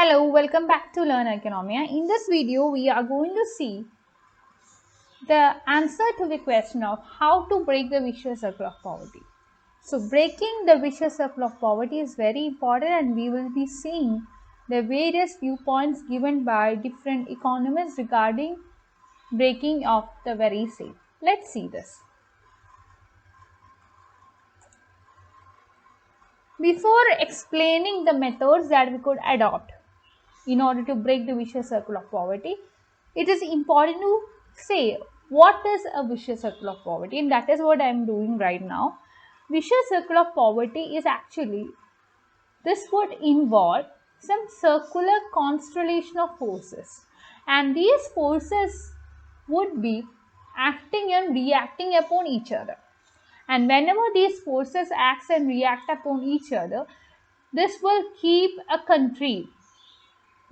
Hello, welcome back to Learn Oikonomia. In this video, we are going to see the answer to the question of how to break the vicious circle of poverty. So, breaking the vicious circle of poverty is very important, and we will be seeing the various viewpoints given by different economists regarding breaking of the very same. Let's see this. Before explaining the methods that we could adopt in order to break the vicious circle of poverty, it is important to say what is a vicious circle of poverty, and that is what I am doing right now. Vicious circle of poverty is actually, this would involve some circular constellation of forces, and these forces would be acting and reacting upon each other. And whenever these forces act and react upon each other, this will keep a country.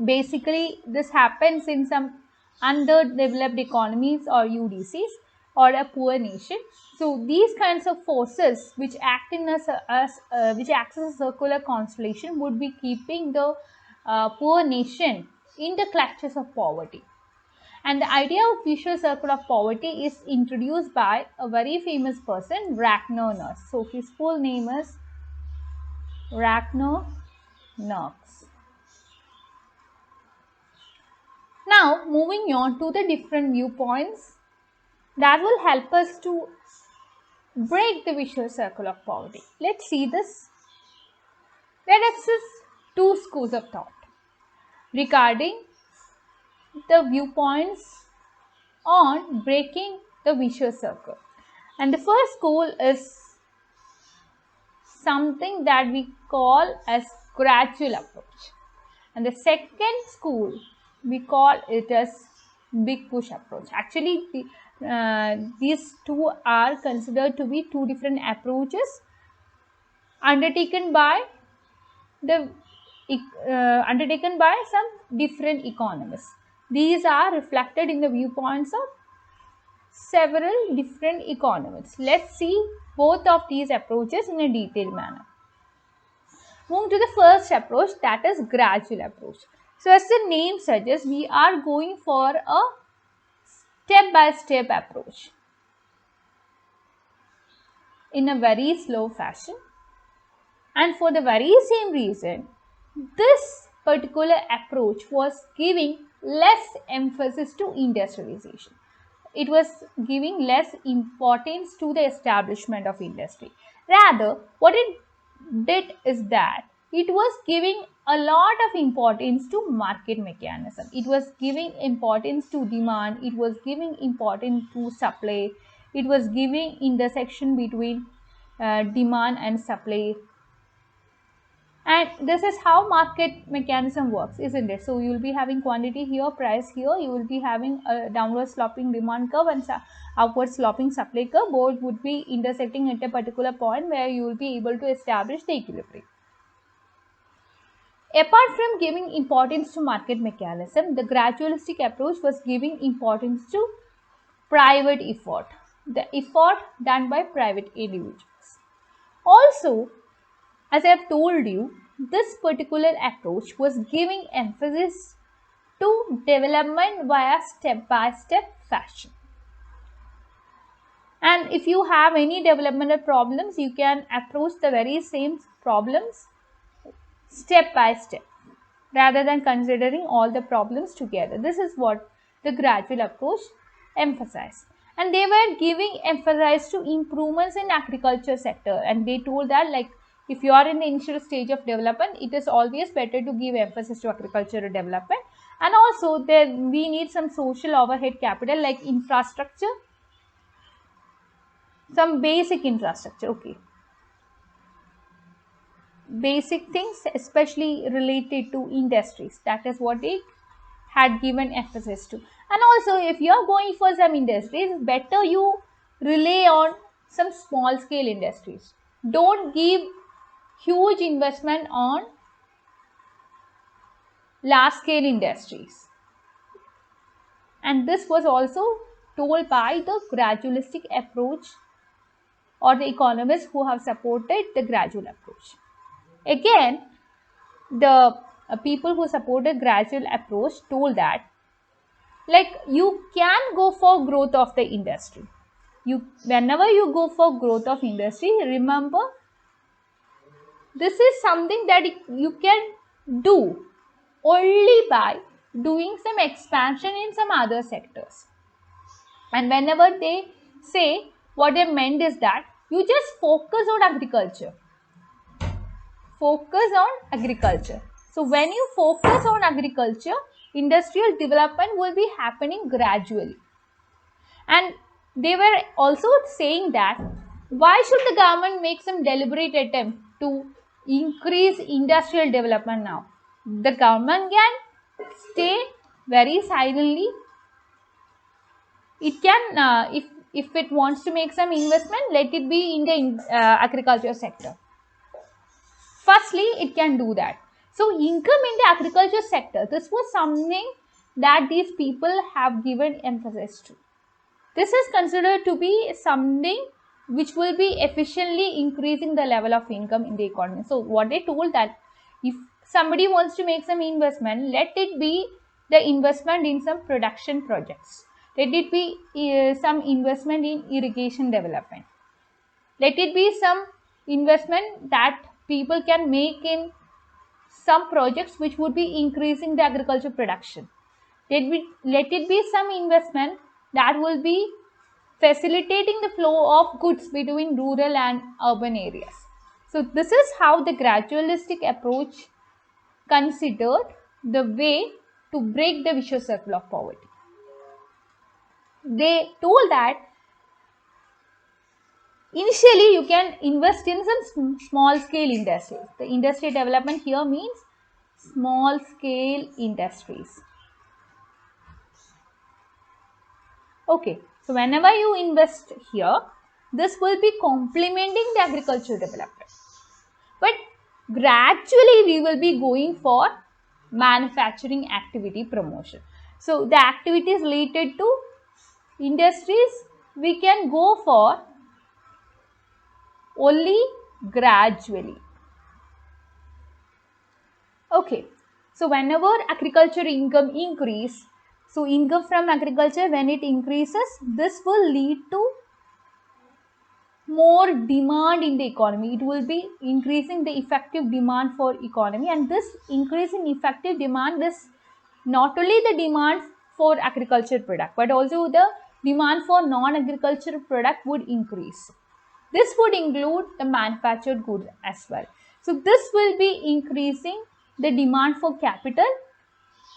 Basically, this happens in some underdeveloped economies or UDCs or a poor nation. So these kinds of forces which act in which acts as a circular constellation would be keeping the poor nation in the clutches of poverty. And the idea of vicious circle of poverty is introduced by a very famous person, Ragnar Knox. So his full name is Ragnar Knox. Now, moving on to the different viewpoints that will help us to break the vicious circle of poverty. Let's see this. There exist two schools of thought regarding the viewpoints on breaking the vicious circle. And the first school is something that we call as gradual approach. And the second school, we call it as big push approach. Actually, these two are considered to be two different approaches undertaken by some different economists. These are reflected in the viewpoints of several different economists. Let's see both of these approaches in a detailed manner. Moving to the first approach, that is gradual approach. So as the name suggests, we are going for a step-by-step approach in a very slow fashion. And for the very same reason, this particular approach was giving less emphasis to industrialization. It was giving less importance to the establishment of industry. Rather, what it did is that it was giving a lot of importance to market mechanism. It was giving importance to demand. It was giving importance to supply. It was giving intersection between demand and supply. And this is how market mechanism works, isn't it? So you will be having quantity here, price here. You will be having a downward sloping demand curve and upward sloping supply curve. Both would be intersecting at a particular point where you will be able to establish the equilibrium. Apart from giving importance to market mechanism, the gradualistic approach was giving importance to private effort, the effort done by private individuals. Also, as I have told you, this particular approach was giving emphasis to development via step-by-step fashion. And if you have any developmental problems, you can approach the very same problems step by step rather than considering all the problems together. This is what the gradual approach emphasized. And they were giving emphasis to improvements in agriculture sector, and they told that, like, if you are in the initial stage of development, it is always better to give emphasis to agricultural development. And also we need some social overhead capital like infrastructure, some basic infrastructure, okay, basic things especially related to industries. That is what they had given emphasis to. And also, if you are going for some industries, better you rely on some small scale industries. Don't give huge investment on large scale industries. And this was also told by the gradualistic approach or the economists who have supported the gradual approach. Again, the people who support a gradual approach told that, like, you can go for growth of the industry. Whenever you go for growth of industry, remember, this is something that you can do only by doing some expansion in some other sectors. And whenever they say, what they meant is that you just focus on agriculture. Focus on agriculture. So when you focus on agriculture, industrial development will be happening gradually. And they were also saying that, why should the government make some deliberate attempt to increase industrial development now? The government can stay very silently. It can, if it wants to make some investment, let it be in the agriculture sector. Firstly, it can do that. So income in the agriculture sector, this was something that these people have given emphasis to. This is considered to be something which will be efficiently increasing the level of income in the economy. So what they told that, if somebody wants to make some investment, let it be the investment in some production projects. Let it be some investment in irrigation development. Let it be some investment that people can make in some projects which would be increasing the agriculture production. Let it be some investment that will be facilitating the flow of goods between rural and urban areas. So this is how the gradualistic approach considered the way to break the vicious circle of poverty. They told that initially you can invest in some small scale industries. The industry development here means small scale industries. Okay, so whenever you invest here, this will be complementing the agricultural development. But gradually we will be going for manufacturing activity promotion. So the activities related to industries we can go for only gradually. Okay, so whenever agriculture income increase, so income from agriculture, when it increases, this will lead to more demand in the economy. It will be increasing the effective demand for economy, and this increase in effective demand is not only the demand for agriculture product, but also the demand for non-agricultural product would increase. This would include the manufactured goods as well. So this will be increasing the demand for capital,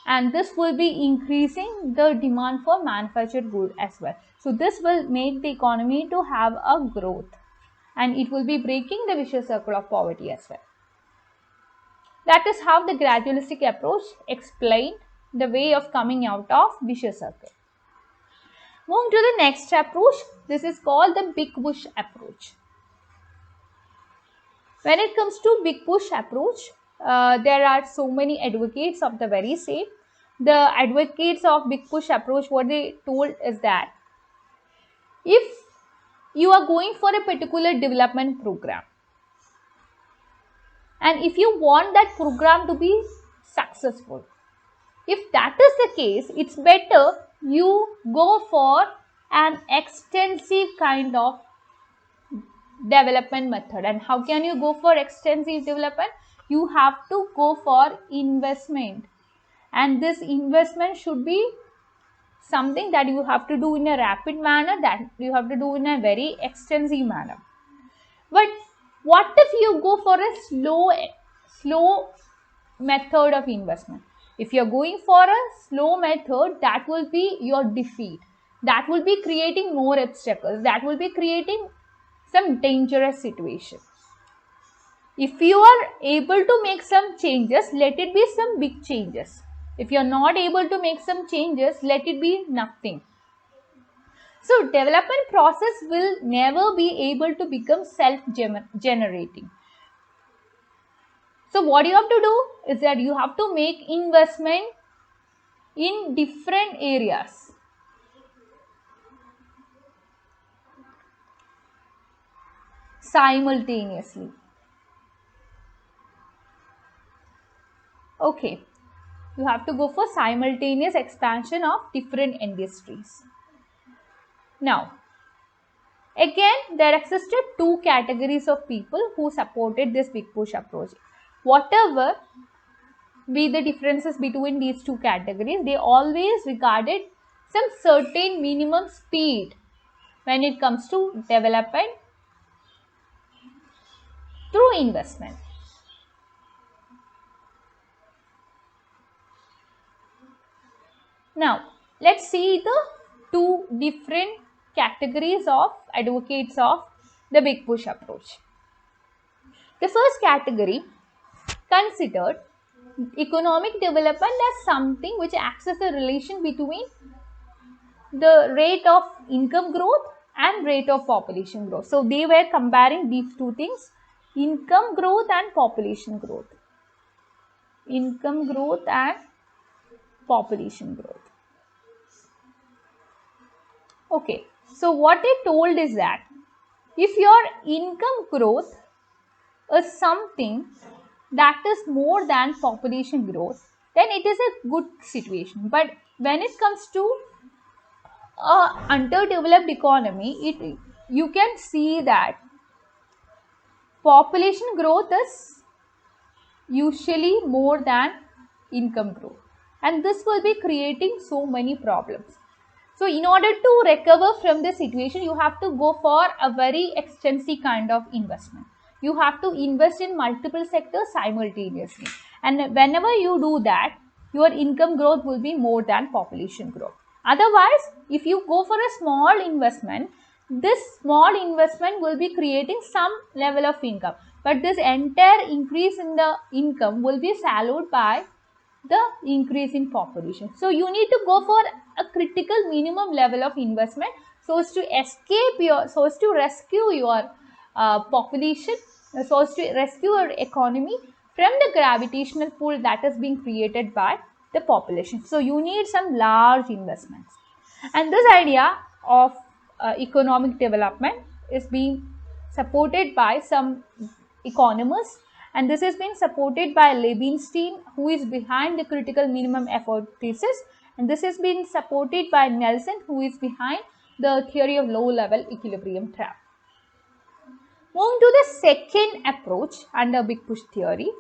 and this will be increasing the demand for manufactured goods as well. So this will make the economy to have a growth, and it will be breaking the vicious circle of poverty as well. That is how the gradualistic approach explained the way of coming out of vicious circle. Moving to the next approach, this is called the big push approach. When it comes to big push approach, there are so many advocates of the very same. The advocates of big push approach, what they told is that, if you are going for a particular development program, and if you want that program to be successful, if that is the case, it's better you go for an extensive kind of development method. And how can you go for extensive development? You have to go for investment, and this investment should be something that you have to do in a rapid manner, that you have to do in a very extensive manner. But what if you go for a slow method of investment? If you are going for a slow method, that will be your defeat. That will be creating more obstacles. That will be creating some dangerous situation. If you are able to make some changes, let it be some big changes. If you are not able to make some changes, let it be nothing. So development process will never be able to become self-generating. So what you have to do is that you have to make investment in different areas. Simultaneously. Okay, you have to go for simultaneous expansion of different industries. Now, again, there existed two categories of people who supported this big push approach. Whatever be the differences between these two categories, they always regarded some certain minimum speed when it comes to development through investment. Now, let's see the two different categories of advocates of the big push approach. The first category considered economic development as something which acts as a relation between the rate of income growth and rate of population growth. So, they were comparing these two things, income growth and population growth. Income growth and population growth. Okay, so what they told is that if your income growth is something that is more than population growth, then it is a good situation. But when it comes to underdeveloped economy, you can see that population growth is usually more than income growth, and this will be creating so many problems. So in order to recover from this situation, you have to go for a very extensive kind of investment. You have to invest in multiple sectors simultaneously, and whenever you do that, your income growth will be more than population growth. Otherwise, if you go for a small investment, this small investment will be creating some level of income, but this entire increase in the income will be swallowed by the increase in population. So you need to go for a critical minimum level of investment so as to rescue your population, so as to rescue your economy from the gravitational pull that is being created by the population. So you need some large investments, and this idea of economic development is being supported by some economists, and this has been supported by Leibniz, who is behind the critical minimum effort thesis, and this has been supported by Nelson, who is behind the theory of low level equilibrium trap. Moving to the second approach under big push theory,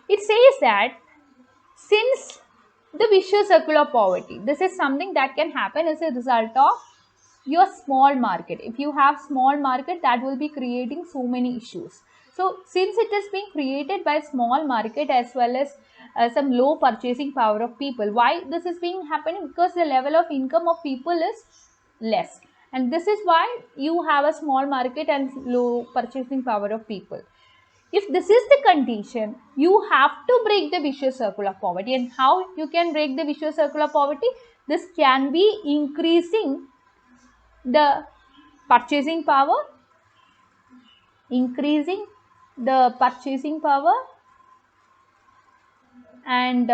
it says that since the vicious circle of poverty, this is something that can happen as a result of your small market. If you have small market, that will be creating so many issues. So since it is being created by small market as well as some low purchasing power of people, why this is being happening? Because the level of income of people is less, and this is why you have a small market and low purchasing power of people. If this is the condition, you have to break the vicious circle of poverty. And how you can break the vicious circle of poverty? This can be increasing the purchasing power, increasing the purchasing power, and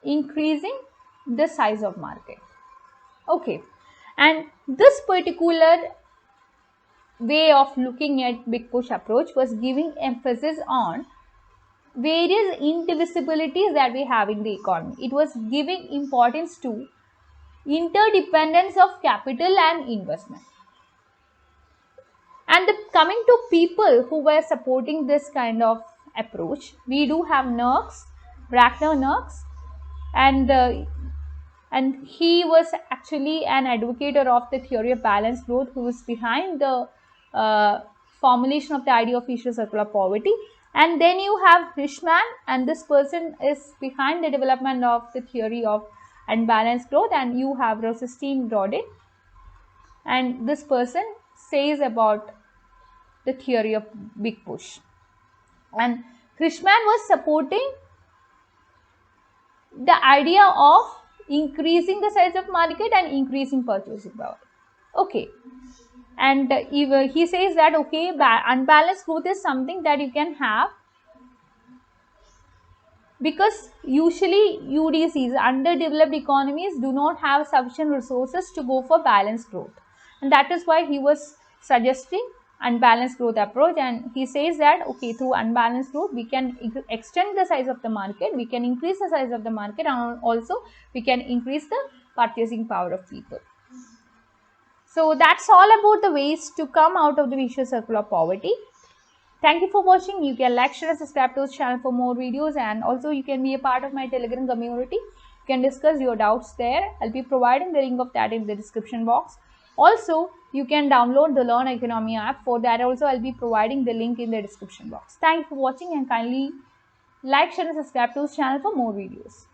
increasing the size of market. Okay, and this particular way of looking at big push approach was giving emphasis on various indivisibilities that we have in the economy. It was giving importance to interdependence of capital and investment. And coming to people who were supporting this kind of approach, we do have Knox, and he was actually an advocate of the theory of balanced growth, who was behind the formulation of the idea of vicious circle of poverty. And then you have Hirschman, and this person is behind the development of the theory of unbalanced growth, and you have Rosenstein-Rodin, and this person says about the theory of big push. And Hirschman was supporting the idea of increasing the size of market and increasing purchasing power. Okay, and he says that okay, unbalanced growth is something that you can have because usually UDCs, underdeveloped economies, do not have sufficient resources to go for balanced growth, and that is why he was suggesting unbalanced growth approach, and he says that okay, through unbalanced growth we can extend the size of the market, we can increase the size of the market, and also we can increase the purchasing power of people. So that's all about the ways to come out of the vicious circle of poverty. Thank you for watching. You can like, share, and subscribe to this channel for more videos, and also you can be a part of my Telegram community. You can discuss your doubts there. I'll be providing the link of that in the description box. Also, you can download the Learn Oikonomia app. For that also, I'll be providing the link in the description box. Thank you for watching, and kindly like, share, and subscribe to this channel for more videos.